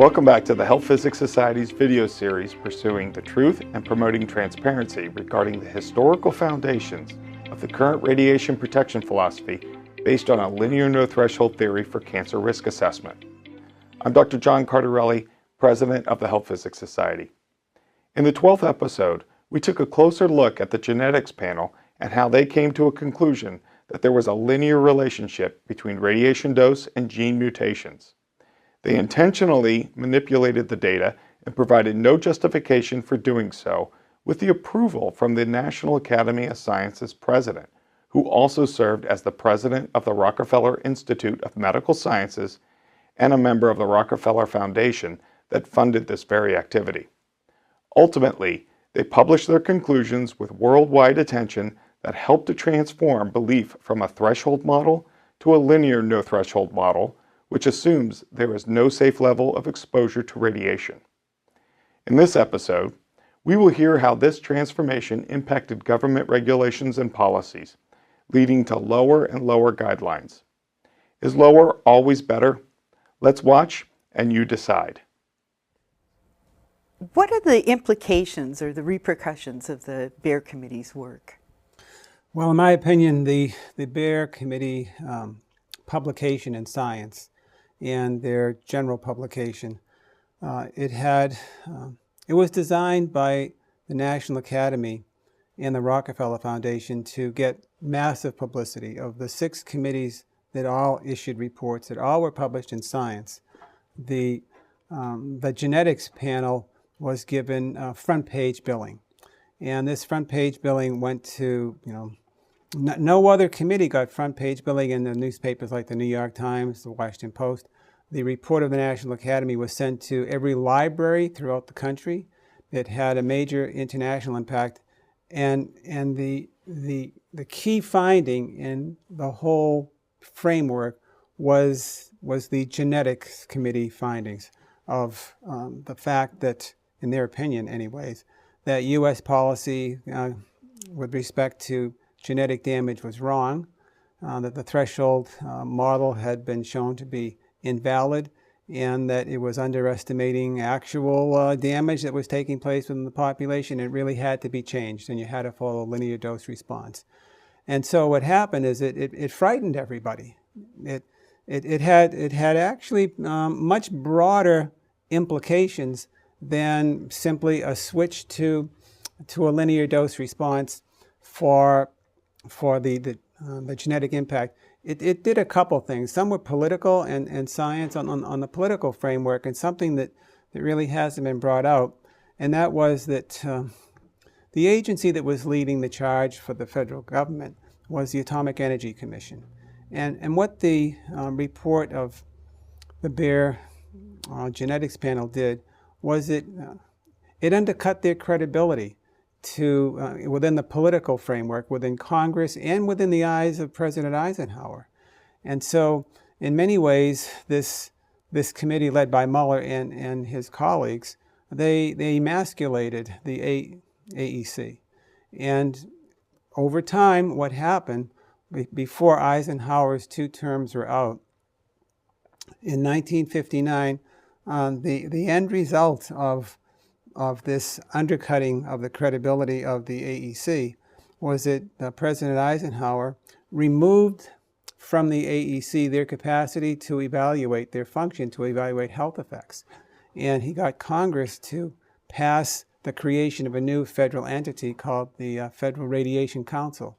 Welcome back to the Health Physics Society's video series pursuing the truth and promoting transparency regarding the historical foundations of the current radiation protection philosophy based on a linear no-threshold theory for cancer risk assessment. I'm Dr. John Cardarelli, President of the Health Physics Society. In the 12th episode, we took a closer look at the genetics panel and how they came to a conclusion that there was a linear relationship between radiation dose and gene mutations. They intentionally manipulated the data and provided no justification for doing so, with the approval from the National Academy of Sciences president, who also served as the president of the Rockefeller Institute of Medical Sciences and a member of the Rockefeller Foundation that funded this very activity. Ultimately, they published their conclusions with worldwide attention that helped to transform belief from a threshold model to a linear no-threshold model, which assumes there is no safe level of exposure to radiation. In this episode, we will hear how this transformation impacted government regulations and policies, leading to lower and lower guidelines. Is lower always better? Let's watch and you decide. What are the implications or the repercussions of the Baer Committee's work? Well, in my opinion, the Baer Committee publication in Science and their general publication, it was designed by the National Academy and the Rockefeller Foundation to get massive publicity. Of the 6 committees that all issued reports that all were published in Science, the genetics panel was given front page billing. And this front page billing went to, no other committee got front page billing in the newspapers like the New York Times, the Washington Post. The report of the National Academy was sent to every library throughout the country. It had a major international impact. And the key finding in the whole framework was the genetics committee findings of the fact that, in their opinion anyways, that U.S. policy with respect to genetic damage was wrong, that the threshold model had been shown to be invalid, and that it was underestimating actual damage that was taking place within the population. It really had to be changed, and you had to follow a linear dose response. And so what happened is it frightened everybody. It had actually much broader implications than simply a switch to a linear dose response for the genetic impact. It did a couple things. Some were political and science on the political framework, and something that really hasn't been brought out, and that was that the agency that was leading the charge for the federal government was the Atomic Energy Commission. And what the report of the Baer genetics panel did was it undercut their credibility within the political framework, within Congress, and within the eyes of President Eisenhower. And so, in many ways, this committee led by Mueller and his colleagues, they emasculated the AEC. And over time, what happened, before Eisenhower's 2 terms were out, in 1959, the end result of this undercutting of the credibility of the AEC was that President Eisenhower removed from the AEC their capacity to evaluate their function, to evaluate health effects. And he got Congress to pass the creation of a new federal entity called the Federal Radiation Council,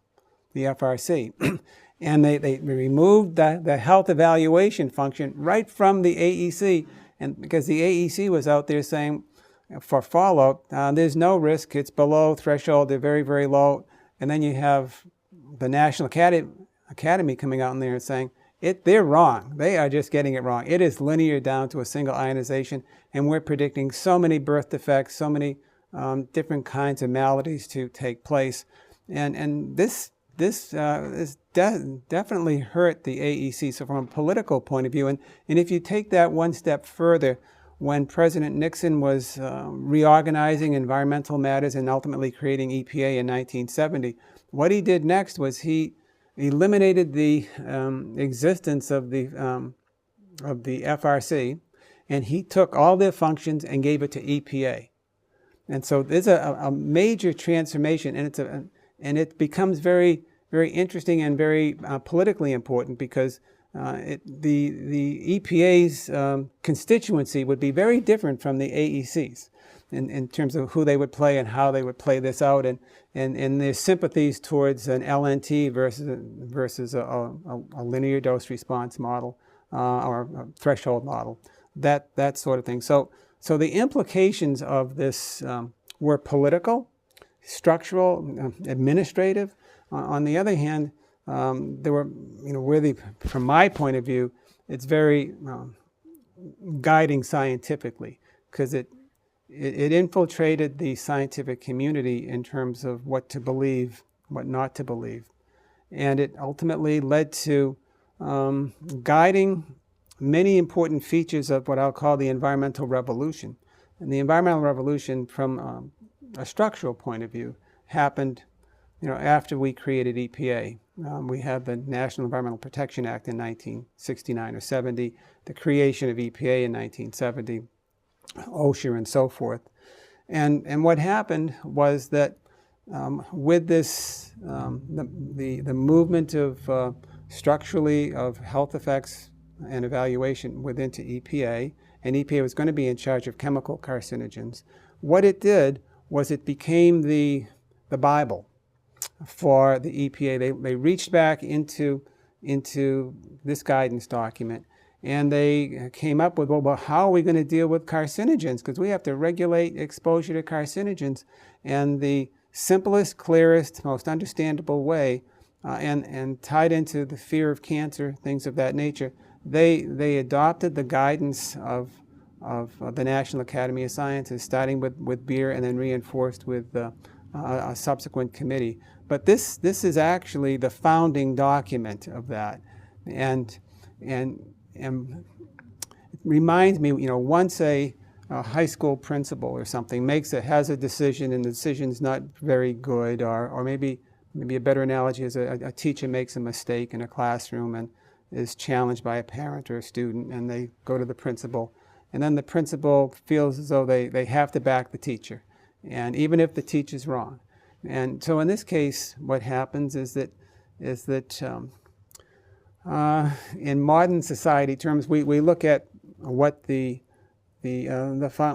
the FRC. And they removed the health evaluation function right from the AEC, and because the AEC was out there saying, for fallout, there's no risk, it's below threshold, they're very, very low. And then you have the National Academy coming out in there and saying, they're wrong. They are just getting it wrong. It is linear down to a single ionization, and we're predicting so many birth defects, so many different kinds of maladies to take place. And this definitely hurt the AEC. So from a political point of view, and if you take that one step further, when President Nixon was reorganizing environmental matters and ultimately creating EPA in 1970, what he did next was he eliminated the existence of the FRC, and he took all their functions and gave it to EPA. And so there's a major transformation, and it becomes very, very interesting and very politically important, because the EPA's constituency would be very different from the AEC's in terms of who they would play and how they would play this out, and their sympathies towards an LNT versus a linear dose response model or a threshold model, that sort of thing. So the implications of this were political, structural, administrative. On the other hand, there were, from my point of view, it's very guiding scientifically, because it infiltrated the scientific community in terms of what to believe, what not to believe. And it ultimately led to guiding many important features of what I'll call the environmental revolution. And the environmental revolution, from a structural point of view, happened after we created EPA. We had the National Environmental Protection Act in 1969 or 70, the creation of EPA in 1970, OSHA and so forth. And what happened was that with this, the movement of structurally of health effects and evaluation within to EPA, and EPA was going to be in charge of chemical carcinogens, what it did was it became the Bible for the EPA. They reached back into this guidance document, and they came up with, well, how are we going to deal with carcinogens? Because we have to regulate exposure to carcinogens. And the simplest, clearest, most understandable way, and tied into the fear of cancer, things of that nature, they adopted the guidance of the National Academy of Sciences, starting with beer and then reinforced with a subsequent committee. But this is actually the founding document of that, and it reminds me, once a high school principal or something has a decision, and the decision's not very good, or maybe a better analogy is a teacher makes a mistake in a classroom and is challenged by a parent or a student, and they go to the principal, and then the principal feels as though they have to back the teacher, and even if the teacher's wrong. And so in this case, what happens is that in modern society terms, we look at what the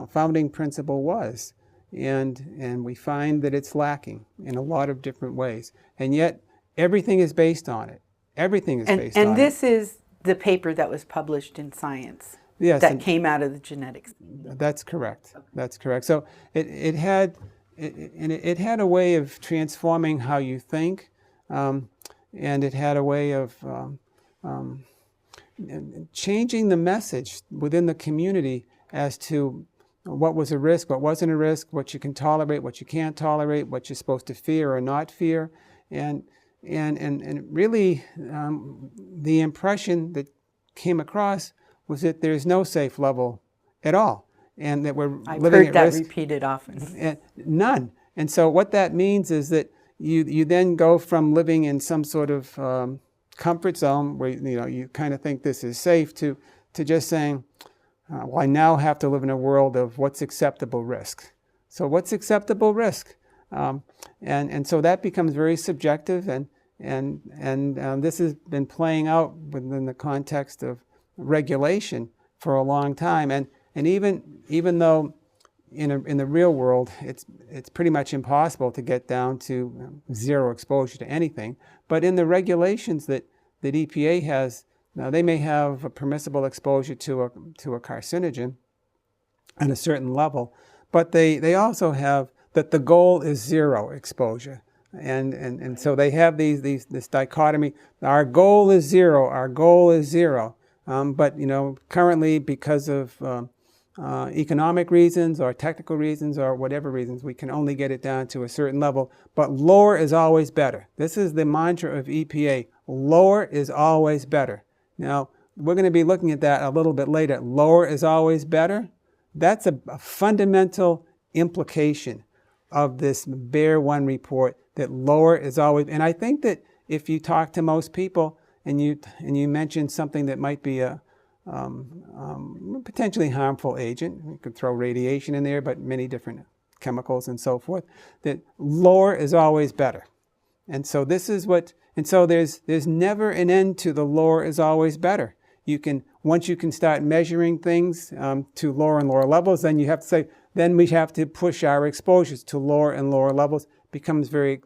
founding principle was, and we find that it's lacking in a lot of different ways, and yet everything is based on it. Everything is based on it. And this is the paper that was published in Science. Yes, that came out of the genetics. That's correct. Okay. That's correct. So it had a way of transforming how you think, and it had a way of changing the message within the community as to what was a risk, what wasn't a risk, what you can tolerate, what you can't tolerate, what you're supposed to fear or not fear, and really the impression that came across was that there's no safe level at all, and that we're living at risk. I've heard that repeated often. None. And so what that means is that you then go from living in some sort of comfort zone where you kind of think this is safe to just saying, well, I now have to live in a world of what's acceptable risk. So what's acceptable risk? And so that becomes very subjective, and this has been playing out within the context of regulation for a long time, and even though in the real world it's pretty much impossible to get down to zero exposure to anything, but in the regulations that EPA has now, they may have a permissible exposure to a carcinogen at a certain level, but they also have that the goal is zero exposure. And so they have this dichotomy. Our goal is zero. Our goal is zero. But currently, because of economic reasons or technical reasons or whatever reasons, we can only get it down to a certain level. But lower is always better. This is the mantra of EPA. Lower is always better. Now, we're going to be looking at that a little bit later. Lower is always better. That's a fundamental implication of this Bear 1 report, that lower is always, and I think that if you talk to most people and you mention something that might be a potentially harmful agent. You could throw radiation in there, but many different chemicals and so forth, that lower is always better. And so this is what, and so there's never an end to the lower is always better. Once you can start measuring things to lower and lower levels, then you have to say, then we have to push our exposures to lower and lower levels. It becomes very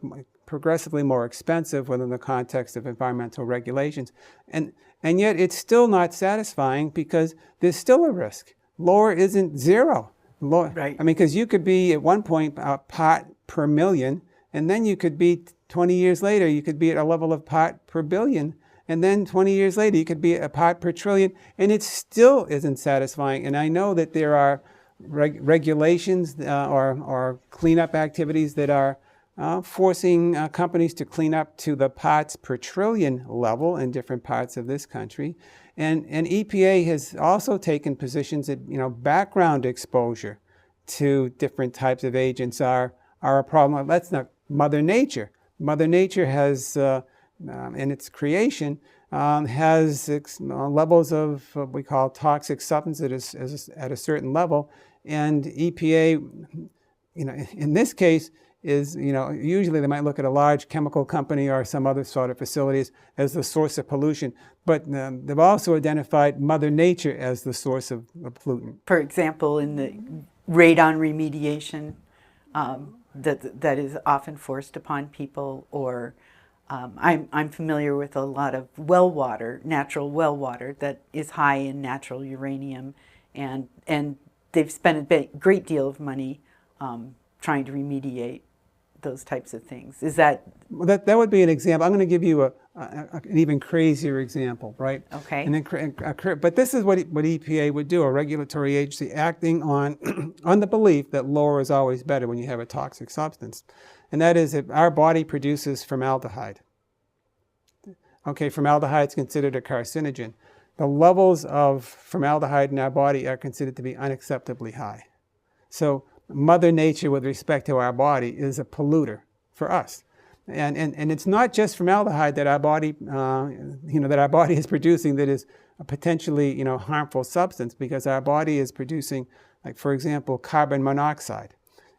progressively more expensive within the context of environmental regulations. And yet it's still not satisfying because there's still a risk. Lower isn't zero. Right. I mean, because you could be at one point a part per million, and then you could be 20 years later, you could be at a level of part per billion. And then 20 years later, you could be a part per trillion, and it still isn't satisfying. And I know that there are regulations or cleanup activities that are forcing companies to clean up to the parts per trillion level in different parts of this country. And EPA has also taken positions that, background exposure to different types of agents are a problem. That's not Mother Nature. Mother Nature has, in its creation, has levels of what we call toxic substances at a certain level. And EPA, in this case, is, usually they might look at a large chemical company or some other sort of facilities as the source of pollution, but they've also identified Mother Nature as the source of pollutant. For example, in the radon remediation that is often forced upon people, or I'm familiar with a lot of well water, natural well water that is high in natural uranium, and they've spent a great deal of money trying to remediate those types of things. Is that... Well, that would be an example. I'm going to give you an even crazier example, right? Okay. And then, but this is what EPA would do, a regulatory agency acting on the belief that lower is always better when you have a toxic substance. And that is if our body produces formaldehyde. Okay, formaldehyde is considered a carcinogen. The levels of formaldehyde in our body are considered to be unacceptably high. So Mother Nature, with respect to our body, is a polluter for us. And it's not just formaldehyde that our body, that our body is producing that is a potentially, harmful substance, because our body is producing, like, for example, carbon monoxide.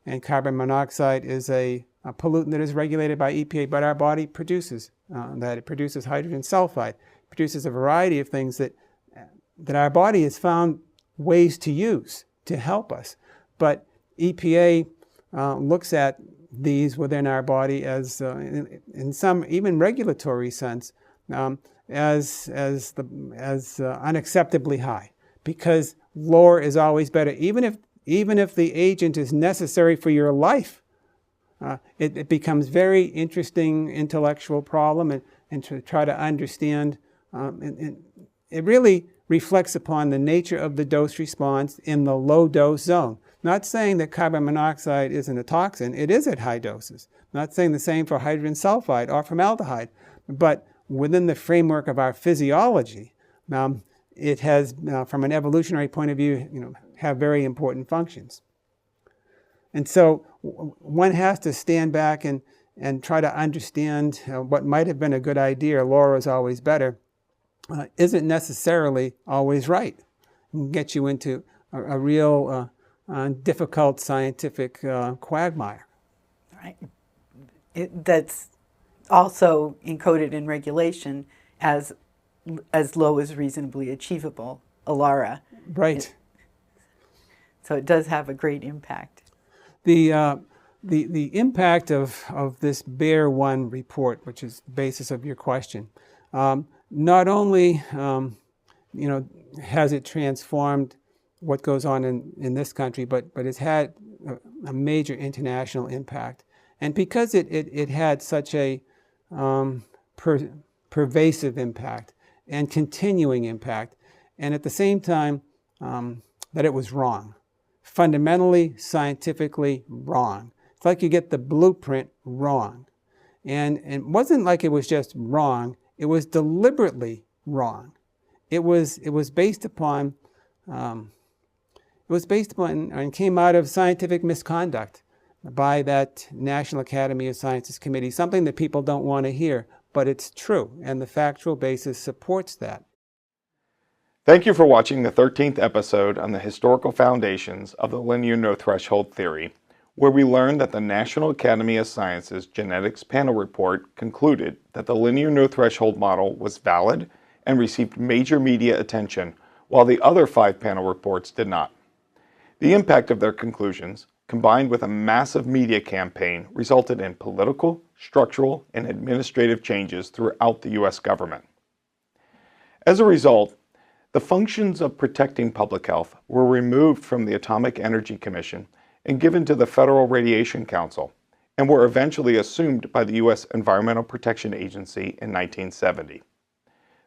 And carbon monoxide is a pollutant that is regulated by EPA, but our body produces that. It produces hydrogen sulfide, produces a variety of things that our body has found ways to use to help us. But EPA looks at these within our body as, in some even regulatory sense, as unacceptably high, because lower is always better. Even if the agent is necessary for your life, it becomes very interesting intellectual problem, and to try to understand. And it really reflects upon the nature of the dose response in the low dose zone. Not saying that carbon monoxide isn't a toxin, it is at high doses. Not saying the same for hydrogen sulfide or formaldehyde, but within the framework of our physiology, it has, from an evolutionary point of view, have very important functions. And so one has to stand back and try to understand what might have been a good idea, lower is always better, isn't necessarily always right. It can get you into a real difficult scientific quagmire. Right. That's also encoded in regulation as low as reasonably achievable, ALARA. Right. So it does have a great impact. The impact of this Bear 1 report, which is the basis of your question, not only has it transformed what goes on in this country, but it's had a major international impact. And because it had such a pervasive impact and continuing impact, and at the same time that it was wrong, fundamentally, scientifically wrong. It's like you get the blueprint wrong. And it wasn't like it was just wrong, it was deliberately wrong. It was based upon and came out of scientific misconduct by that National Academy of Sciences committee, something that people don't want to hear, but it's true, and the factual basis supports that. Thank you for watching the 13th episode on the historical foundations of the linear no threshold theory, where we learned that the National Academy of Sciences Genetics Panel Report concluded that the linear no threshold model was valid and received major media attention, while the other 5 panel reports did not. The impact of their conclusions, combined with a massive media campaign, resulted in political, structural, and administrative changes throughout the U.S. government. As a result, the functions of protecting public health were removed from the Atomic Energy Commission and given to the Federal Radiation Council, and were eventually assumed by the U.S. Environmental Protection Agency in 1970.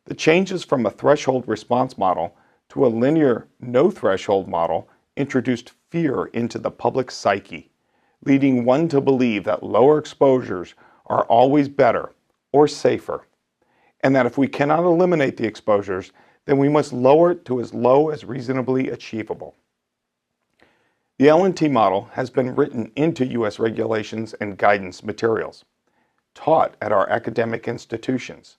The changes from a threshold response model to a linear no-threshold model introduced fear into the public psyche, leading one to believe that lower exposures are always better or safer, and that if we cannot eliminate the exposures, then we must lower it to as low as reasonably achievable. The LNT model has been written into U.S. regulations and guidance materials, taught at our academic institutions,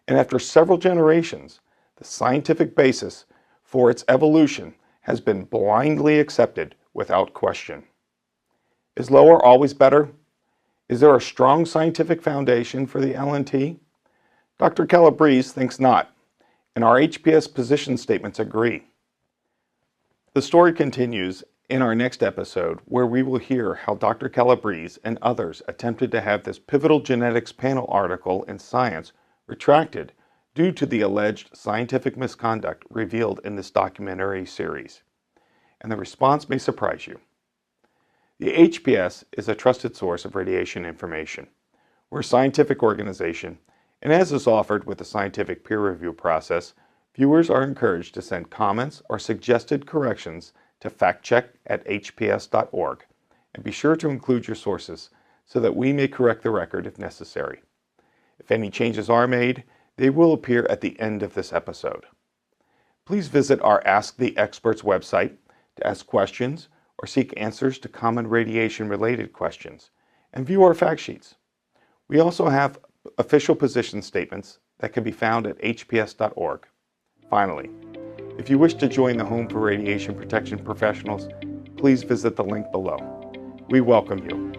and after several generations, the scientific basis for its evolution has been blindly accepted without question. Is lower always better? Is there a strong scientific foundation for the LNT? Dr. Calabrese thinks not, and our HPS position statements agree. The story continues in our next episode, where we will hear how Dr. Calabrese and others attempted to have this pivotal genetics panel article in Science retracted due to the alleged scientific misconduct revealed in this documentary series. And the response may surprise you. The HPS is a trusted source of radiation information. We're a scientific organization, and as is offered with the scientific peer review process, viewers are encouraged to send comments or suggested corrections to factcheck@hps.org, and be sure to include your sources so that we may correct the record if necessary. If any changes are made, they will appear at the end of this episode. Please visit our Ask the Experts website to ask questions or seek answers to common radiation-related questions, and view our fact sheets. We also have official position statements that can be found at hps.org. Finally, if you wish to join the Home for Radiation Protection Professionals, please visit the link below. We welcome you.